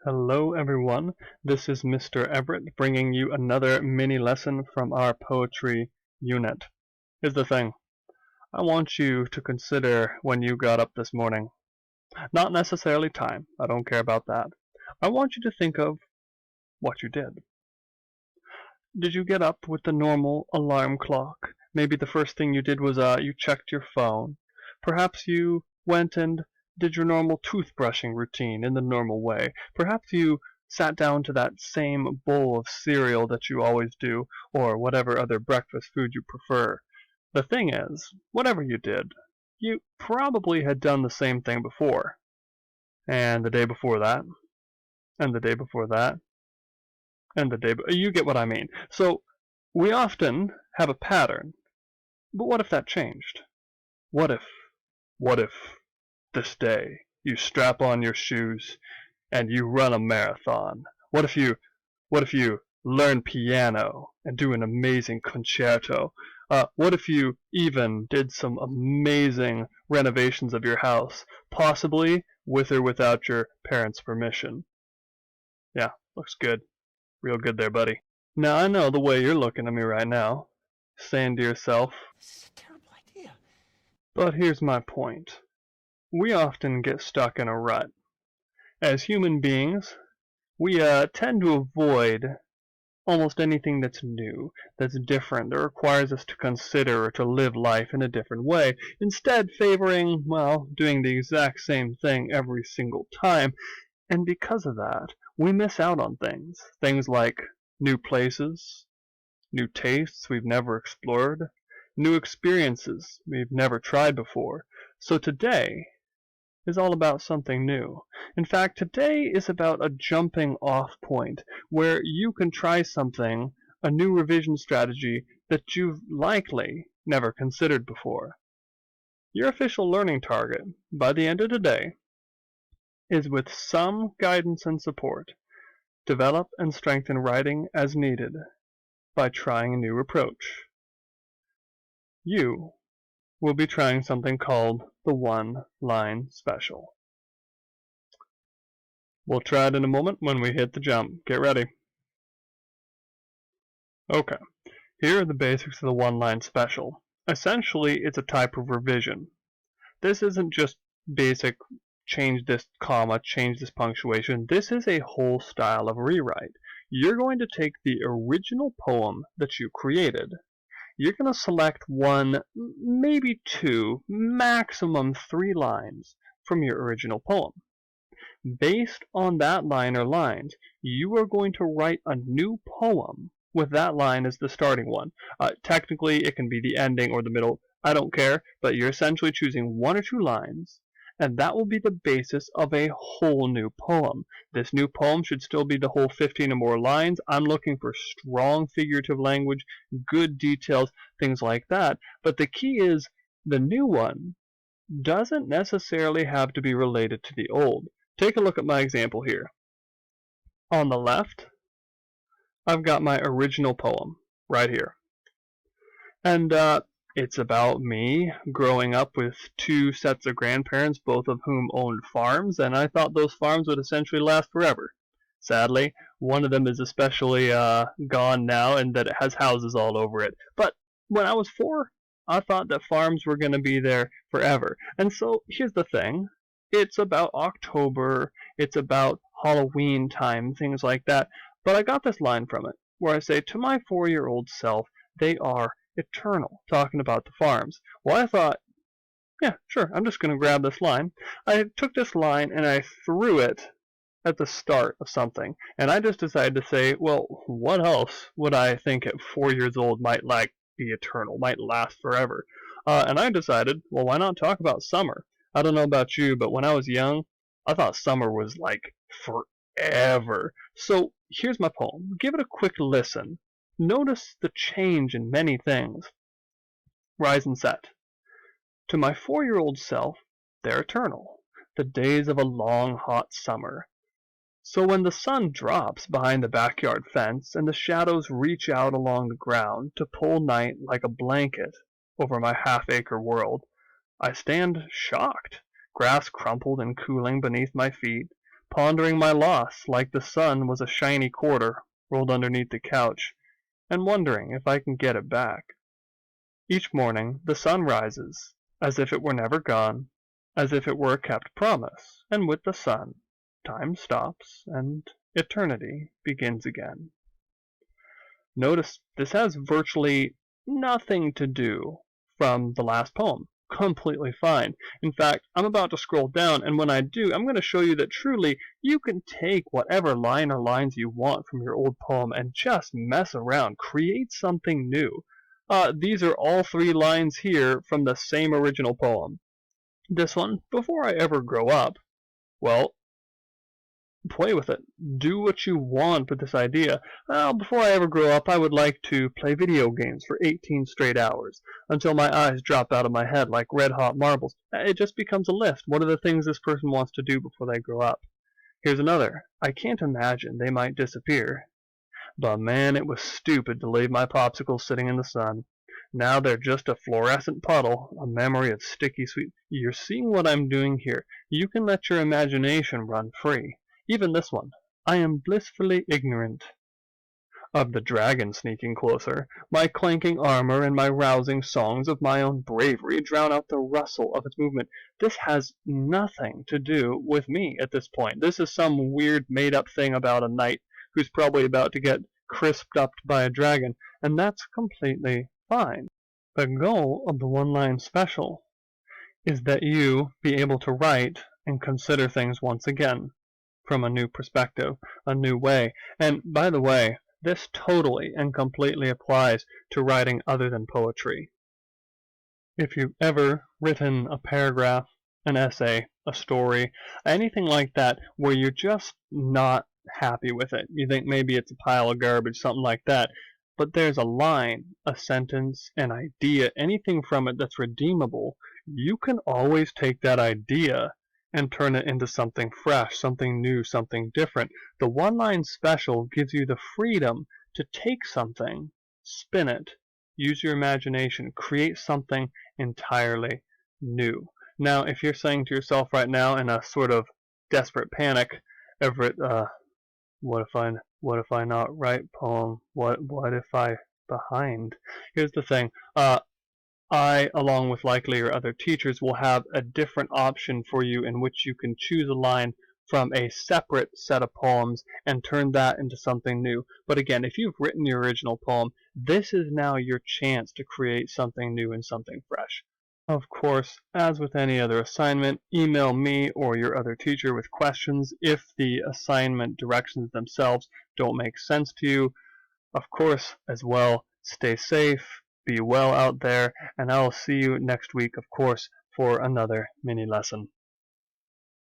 Hello everyone, this is Mr. Everett bringing you another mini lesson from our poetry unit. Here's the thing, I want you to consider when you got up this morning. Not necessarily time, I don't care about that. I want you to think of what you did. Did you get up with the normal alarm clock? Maybe the first thing you did was you checked your phone. Perhaps you went and did your normal toothbrushing routine in the normal way. Perhaps you sat down to that same bowl of cereal that you always do, or whatever other breakfast food you prefer. The thing is, whatever you did, you probably had done the same thing before. And the day before that, and the day before that, and the day you get what I mean. So we often have a pattern, but what if that changed? What if, what if this day you strap on your shoes and you run a marathon? What if you learn piano and do an amazing concerto? What if you even did some amazing renovations of your house, possibly with or without your parents' permission? Yeah, looks good. Real good there, buddy. Now I know the way you're looking at me right now, saying to yourself, This is a terrible idea. but here's my point. We often get stuck in a rut. As human beings, we tend to avoid almost anything that's new, that's different, that requires us to consider or to live life in a different way, instead favoring, well, doing the exact same thing every single time. And because of that, we miss out on things. Things like new places, new tastes we've never explored, new experiences we've never tried before. So today is all about something new. In fact, today is about a jumping off point where you can try something, a new revision strategy that you've likely never considered before. Your official learning target by the end of today is, with some guidance and support, develop and strengthen writing as needed by trying a new approach. You will be trying something called the one-line special. We'll try it in a moment when we hit the jump. Get ready. Okay, here are the basics of the one-line special. Essentially, it's a type of revision. This isn't just basic change this comma, change this punctuation. This is a whole style of rewrite. You're going to take the original poem that you created. You're going to select one, maybe two, maximum 3 lines from your original poem. Based on that line or lines, you are going to write a new poem with that line as the starting one. Technically, it can be the ending or the middle. I don't care, but you're essentially choosing 1 or 2 lines, and that will be the basis of a whole new poem. This new poem should still be the whole 15 or more lines. I'm looking for strong figurative language, good details, things like that. But the key is the new one doesn't necessarily have to be related to the old. Take a look at my example here. On the left, I've got my original poem right here. And it's about me growing up with 2 sets of grandparents, both of whom owned farms, and I thought those farms would essentially last forever. Sadly, one of them is especially gone now, and that it has houses all over it. But when I was 4, I thought that farms were going to be there forever. And so here's the thing. It's about October, it's about Halloween time, things like that. But I got this line from it, where I say, to my 4-year-old self, they are eternal, talking about the farms. Well, I thought, yeah, sure, I'm just going to grab this line. I took this line and I threw it at the start of something. And I just decided to say, well, what else would I think at 4 years old might like be eternal, might last forever? And I decided, well, why not talk about summer? I don't know about you, but when I was young, I thought summer was like forever. So here's my poem. Give it a quick listen. Notice the change in many things. Rise and set. To my 4-year-old self, they're eternal, the days of a long hot summer. So when the sun drops behind the backyard fence and the shadows reach out along the ground to pull night like a blanket over my half-acre world, I stand shocked, grass crumpled and cooling beneath my feet, pondering my loss like the sun was a shiny quarter rolled underneath the couch, and wondering if I can get it back. Each morning the sun rises, as if it were never gone, as if it were a kept promise, and with the sun, time stops, and eternity begins again. Notice this has virtually nothing to do from the last poem. Completely fine. In fact, I'm about to scroll down, and when I do, I'm going to show you that truly you can take whatever line or lines you want from your old poem and just mess around, create something new. These are all 3 lines here from the same original poem. This one, before I ever grow up, well, play with it. Do what you want with this idea. Well, before I ever grow up, I would like to play video games for 18 straight hours until my eyes drop out of my head like red hot marbles. It just becomes a list. What are the things this person wants to do before they grow up? Here's another. I can't imagine they might disappear. But man, it was stupid to leave my popsicles sitting in the sun. Now they're just a fluorescent puddle, a memory of sticky sweet. You're seeing what I'm doing here. You can let your imagination run free. Even this one. I am blissfully ignorant of the dragon sneaking closer. My clanking armor and my rousing songs of my own bravery drown out the rustle of its movement. This has nothing to do with me at this point. This is some weird made-up thing about a knight who's probably about to get crisped up by a dragon, and that's completely fine. The goal of the one-line special is that you be able to write and consider things once again from a new perspective, a new way. And by the way, this totally and completely applies to writing other than poetry. If you've ever written a paragraph, an essay, a story, anything like that where you're just not happy with it, you think maybe it's a pile of garbage, something like that, but there's a line, a sentence, an idea, anything from it that's redeemable, you can always take that idea and turn it into something fresh, something new, something different. The one-line special gives you the freedom to take something, spin it, use your imagination, create something entirely new. Now, if you're saying to yourself right now in a sort of desperate panic, Everett, what if I not write poem? What if I behind? Here's the thing. I, along with likely your other teachers, will have a different option for you in which you can choose a line from a separate set of poems and turn that into something new. But again, if you've written your original poem, this is now your chance to create something new and something fresh. Of course, as with any other assignment, email me or your other teacher with questions if the assignment directions themselves don't make sense to you. Of course, as well, stay safe, be well out there, and I'll see you next week, of course, for another mini lesson.